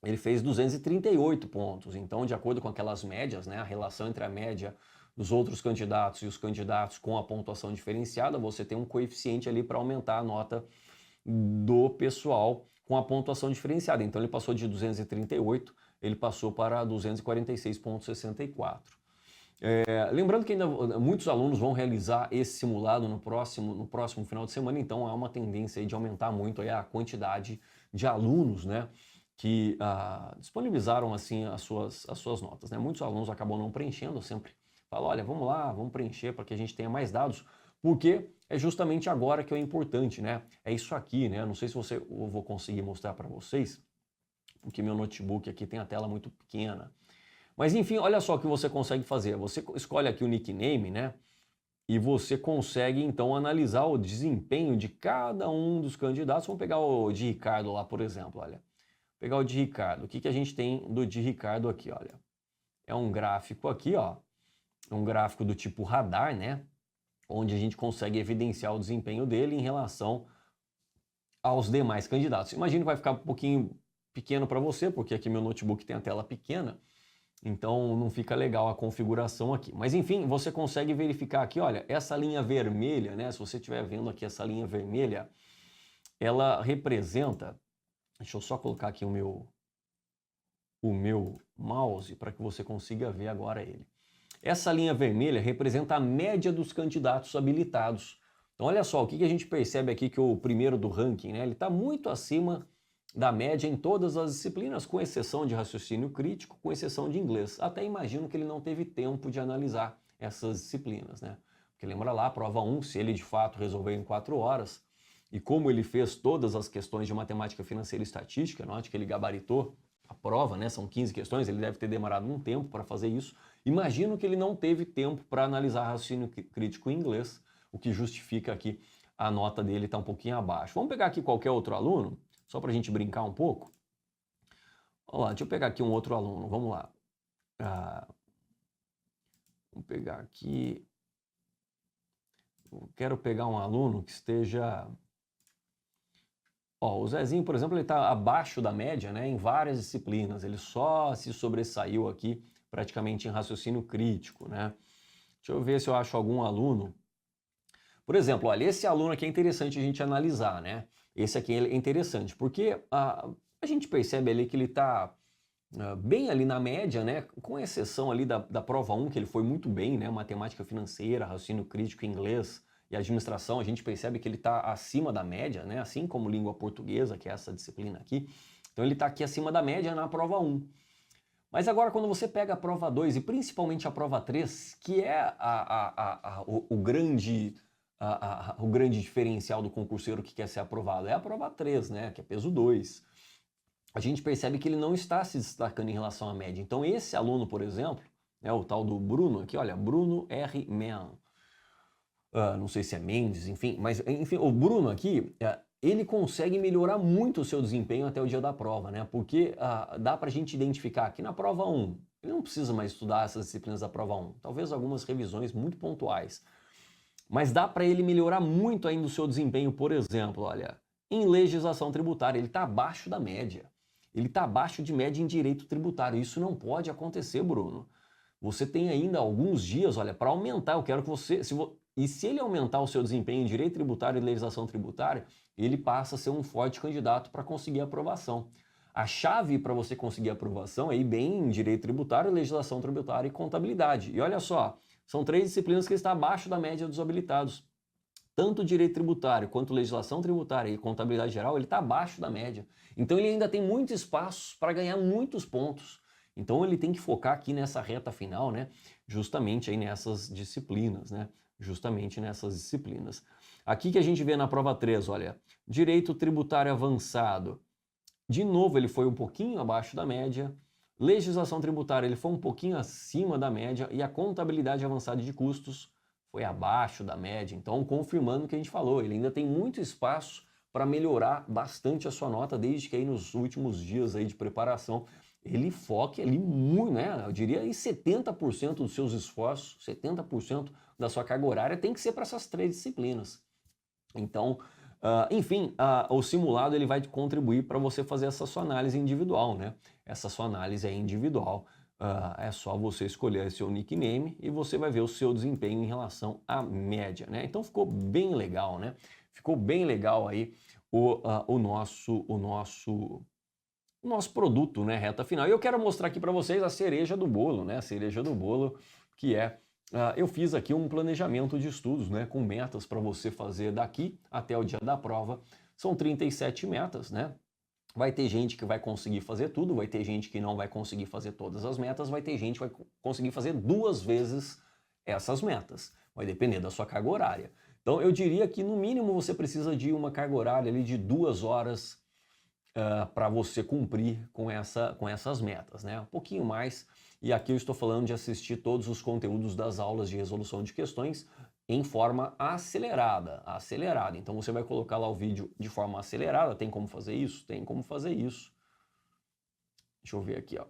Speaker 1: ele fez 238 pontos. Então, de acordo com aquelas médias, né? A relação entre a média dos outros candidatos e os candidatos com a pontuação diferenciada, você tem um coeficiente ali para aumentar a nota do pessoal com a pontuação diferenciada. Então ele passou de 238, ele passou para 246,64. Lembrando que ainda muitos alunos vão realizar esse simulado no próximo final de semana, então há uma tendência aí de aumentar muito aí a quantidade de alunos, né, que disponibilizaram assim as suas notas, né? Muitos alunos acabam não preenchendo, eu sempre falo, olha, vamos lá, vamos preencher para que a gente tenha mais dados, porque é justamente agora que é importante, né? É isso aqui, né? Não sei se eu vou conseguir mostrar para vocês, porque meu notebook aqui tem a tela muito pequena. Mas enfim, olha só o que você consegue fazer. Você escolhe aqui o nickname, né? E você consegue então analisar o desempenho de cada um dos candidatos. Vamos pegar o de Ricardo lá, por exemplo, olha. Vou pegar o de Ricardo. O que a gente tem do de Ricardo aqui, olha? É um gráfico aqui, ó. É um gráfico do tipo radar, né? Onde a gente consegue evidenciar o desempenho dele em relação aos demais candidatos. Imagino que vai ficar um pouquinho pequeno para você, porque aqui meu notebook tem a tela pequena, então não fica legal a configuração aqui. Mas enfim, você consegue verificar aqui, olha, essa linha vermelha, né? Se você estiver vendo aqui essa linha vermelha, ela representa, deixa eu só colocar aqui o meu mouse para que você consiga ver agora ele. Essa linha vermelha representa a média dos candidatos habilitados Então, olha só, o que a gente percebe aqui que o primeiro do ranking, né? Ele está muito acima da média em todas as disciplinas, com exceção de raciocínio crítico, com exceção de inglês. Até imagino que ele não teve tempo de analisar essas disciplinas, né? Porque lembra lá, a prova 1, se ele de fato resolveu em 4 horas, e como ele fez todas as questões de matemática financeira e estatística, note que ele gabaritou a prova, né? São 15 questões, ele deve ter demorado um tempo para fazer isso. Imagino que ele não teve tempo para analisar raciocínio crítico em inglês, o que justifica aqui a nota dele estar um pouquinho abaixo. Vamos pegar aqui qualquer outro aluno, só para a gente brincar um pouco. Vamos lá, deixa eu pegar aqui um outro aluno, vamos lá. Vamos pegar aqui. Eu quero pegar um aluno que esteja... Ó, o Zezinho, por exemplo, ele está abaixo da média, né, em várias disciplinas. Ele só se sobressaiu aqui praticamente em raciocínio crítico, né? Deixa eu ver se eu acho algum aluno. Por exemplo, olha, esse aluno aqui é interessante a gente analisar, né? Esse aqui é interessante, porque a gente percebe ali que ele está bem ali na média, né? Com exceção ali da prova 1, que ele foi muito bem, né? Matemática financeira, raciocínio crítico, inglês e administração, a gente percebe que ele está acima da média, né? Assim como língua portuguesa, que é essa disciplina aqui. Então ele está aqui acima da média na prova 1. Mas agora quando você pega a prova 2 e principalmente a prova 3, que é o grande diferencial do concurseiro que quer ser aprovado, é a prova 3, né? Que é peso 2. A gente percebe que ele não está se destacando em relação à média. Então esse aluno, por exemplo, né, o tal do Bruno aqui, olha, Bruno R. Mann. Não sei se é Mendes, enfim, mas enfim, o Bruno aqui, ele consegue melhorar muito o seu desempenho até o dia da prova, né? Porque dá pra gente identificar que na prova 1, ele não precisa mais estudar essas disciplinas da prova 1, talvez algumas revisões muito pontuais, mas dá para ele melhorar muito ainda o seu desempenho, por exemplo, olha, em legislação tributária, ele está abaixo da média. Ele está abaixo de média em direito tributário. Isso não pode acontecer, Bruno. Você tem ainda alguns dias, olha, para aumentar. Eu quero que você... E se ele aumentar o seu desempenho em direito tributário e legislação tributária, ele passa a ser um forte candidato para conseguir aprovação. A chave para você conseguir aprovação é ir bem em direito tributário, legislação tributária e contabilidade. E olha só, são 3 disciplinas que está abaixo da média dos habilitados. Tanto direito tributário quanto legislação tributária e contabilidade geral, ele está abaixo da média. Então ele ainda tem muito espaço para ganhar muitos pontos. Então ele tem que focar aqui nessa reta final, né? Justamente aí nessas disciplinas, né? Justamente nessas disciplinas. Aqui que a gente vê na prova 3, olha, direito tributário avançado. De novo, ele foi um pouquinho abaixo da média. Legislação tributária, ele foi um pouquinho acima da média. E a contabilidade avançada de custos foi abaixo da média. Então, confirmando o que a gente falou, ele ainda tem muito espaço para melhorar bastante a sua nota, desde que aí nos últimos dias aí de preparação ele foque ali muito, né? Eu diria em 70% dos seus esforços, 70% da sua carga horária tem que ser para essas 3 disciplinas. Então, enfim, o simulado ele vai contribuir para você fazer essa sua análise individual, né? Essa sua análise é individual. É só você escolher seu nickname e você vai ver o seu desempenho em relação à média, né? Então ficou bem legal, né? Ficou bem legal aí o nosso produto, né? Reta final. E eu quero mostrar aqui para vocês a cereja do bolo, né? A cereja do bolo, que é eu fiz aqui um planejamento de estudos, né, com metas para você fazer daqui até o dia da prova. São 37 metas, né? Vai ter gente que vai conseguir fazer tudo, vai ter gente que não vai conseguir fazer todas as metas, vai ter gente que vai conseguir fazer 2 vezes essas metas. Vai depender da sua carga horária. Então eu diria que no mínimo você precisa de uma carga horária ali de 2 horas para você cumprir com essas metas, né? Um pouquinho mais. E aqui eu estou falando de assistir todos os conteúdos das aulas de resolução de questões em forma acelerada. Então você vai colocar lá o vídeo de forma acelerada. Tem como fazer isso? Tem como fazer isso. Deixa eu ver aqui, ó.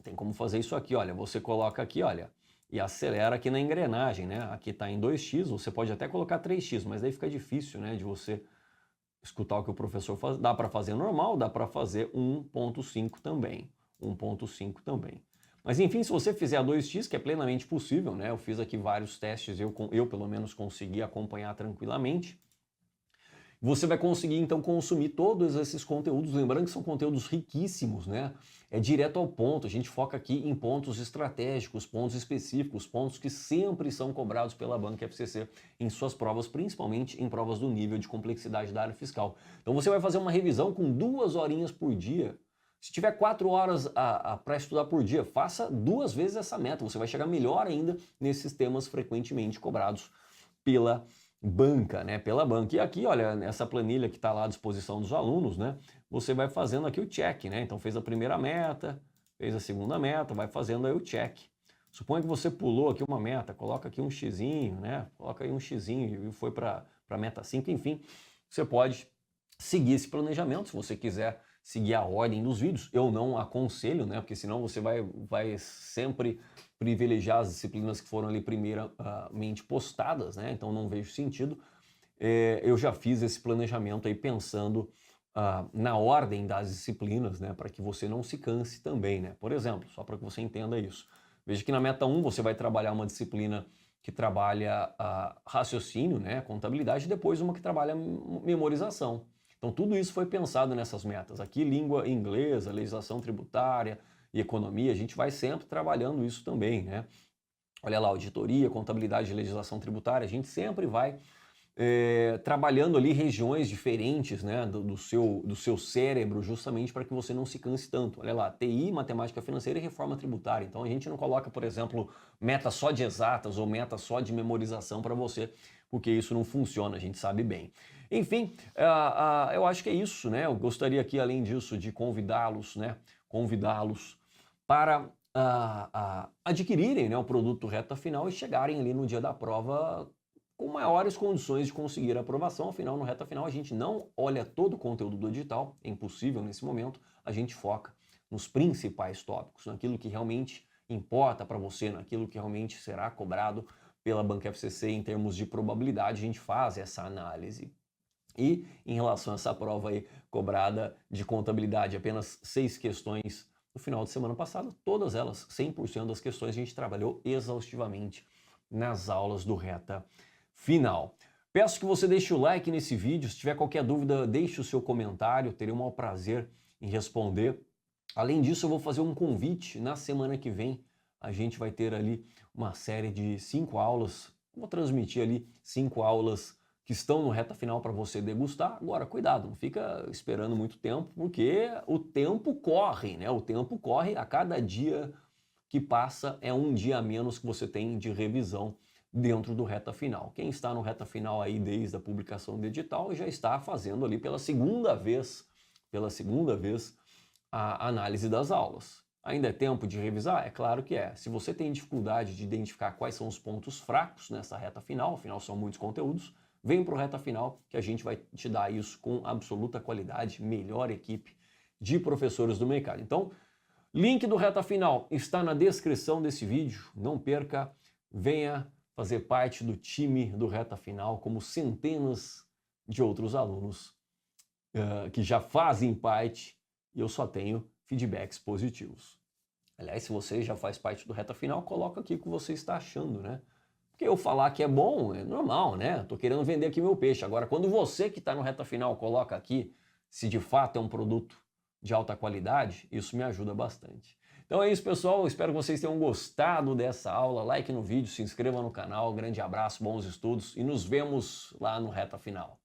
Speaker 1: Tem como fazer isso aqui, olha. Você coloca aqui, olha, e acelera aqui na engrenagem, né? Aqui está em 2x, você pode até colocar 3x, mas daí fica difícil, né, de você escutar o que o professor faz. Dá para fazer normal, dá para fazer 1.5 também. 1.5 também. Mas enfim, se você fizer a 2x, que é plenamente possível, né? Eu fiz aqui vários testes, eu pelo menos consegui acompanhar tranquilamente. Você vai conseguir então consumir todos esses conteúdos, lembrando que são conteúdos riquíssimos, né? É direto ao ponto, a gente foca aqui em pontos estratégicos, pontos específicos, pontos que sempre são cobrados pela banca FCC em suas provas, principalmente em provas do nível de complexidade da área fiscal. Então você vai fazer uma revisão com 2 horinhas por dia. Se tiver 4 horas para estudar por dia, faça 2 vezes essa meta, você vai chegar melhor ainda nesses temas frequentemente cobrados pela banca, né? Pela banca. E aqui, olha, nessa planilha que está lá à disposição dos alunos, né? Você vai fazendo aqui o check, né? Então fez a primeira meta, fez a segunda meta, vai fazendo aí o check. Suponha que você pulou aqui uma meta, coloca aqui um xizinho, né? Coloca aí um xizinho e foi para a meta 5, enfim. Você pode seguir esse planejamento se você quiser seguir a ordem dos vídeos. Eu não aconselho, né? Porque senão você vai sempre privilegiar as disciplinas que foram ali primeiramente postadas, né? Então não vejo sentido. Eu já fiz esse planejamento aí pensando na ordem das disciplinas, né? Para que você não se canse também, né? Por exemplo, só para que você entenda isso. Veja que na meta 1 você vai trabalhar uma disciplina que trabalha raciocínio, né? Contabilidade, e depois uma que trabalha memorização. Então tudo isso foi pensado nessas metas. Aqui língua inglesa, legislação tributária e economia, a gente vai sempre trabalhando isso também, né? Olha lá, auditoria, contabilidade e legislação tributária, a gente sempre vai trabalhando ali regiões diferentes, né, do seu cérebro, justamente para que você não se canse tanto. Olha lá, TI, matemática financeira e reforma tributária. Então a gente não coloca, por exemplo, meta só de exatas ou meta só de memorização para você, porque isso não funciona, a gente sabe bem. Enfim, eu acho que é isso, né? Eu gostaria aqui, além disso, de convidá-los, né? Convidá-los para adquirirem, né, o produto Reta Final e chegarem ali no dia da prova com maiores condições de conseguir a aprovação. Afinal, no Reta Final a gente não olha todo o conteúdo do edital, é impossível nesse momento, a gente foca nos principais tópicos, naquilo que realmente importa para você, naquilo que realmente será cobrado pela banca FCC em termos de probabilidade, a gente faz essa análise. E em relação a essa prova aí cobrada de contabilidade, apenas 6 questões no final de semana passado, todas elas, 100% das questões, a gente trabalhou exaustivamente nas aulas do Reta Final. Peço que você deixe o like nesse vídeo, se tiver qualquer dúvida, deixe o seu comentário, terei o maior prazer em responder. Além disso, eu vou fazer um convite, na semana que vem a gente vai ter ali uma série de 5 aulas, vou transmitir ali 5 aulas que estão no Reta Final para você degustar. Agora, cuidado, não fica esperando muito tempo, porque o tempo corre, né? O tempo corre, a cada dia que passa é um dia a menos que você tem de revisão dentro do Reta Final. Quem está no Reta Final aí desde a publicação do edital já está fazendo ali pela segunda vez a análise das aulas. Ainda é tempo de revisar? É claro que é. Se você tem dificuldade de identificar quais são os pontos fracos nessa reta final, afinal são muitos conteúdos, vem para o Reta Final que a gente vai te dar isso com absoluta qualidade, melhor equipe de professores do mercado. Então, link do Reta Final está na descrição desse vídeo, não perca, venha fazer parte do time do Reta Final, como centenas de outros alunos que já fazem parte, e eu só tenho feedbacks positivos. Aliás, se você já faz parte do Reta Final, coloca aqui o que você está achando, né? Porque eu falar que é bom é normal, né? Tô querendo vender aqui meu peixe. Agora, quando você que está no Reta Final coloca aqui se de fato é um produto de alta qualidade, isso me ajuda bastante. Então é isso, pessoal. Espero que vocês tenham gostado dessa aula. Like no vídeo, se inscreva no canal. Grande abraço, bons estudos e nos vemos lá no Reta Final.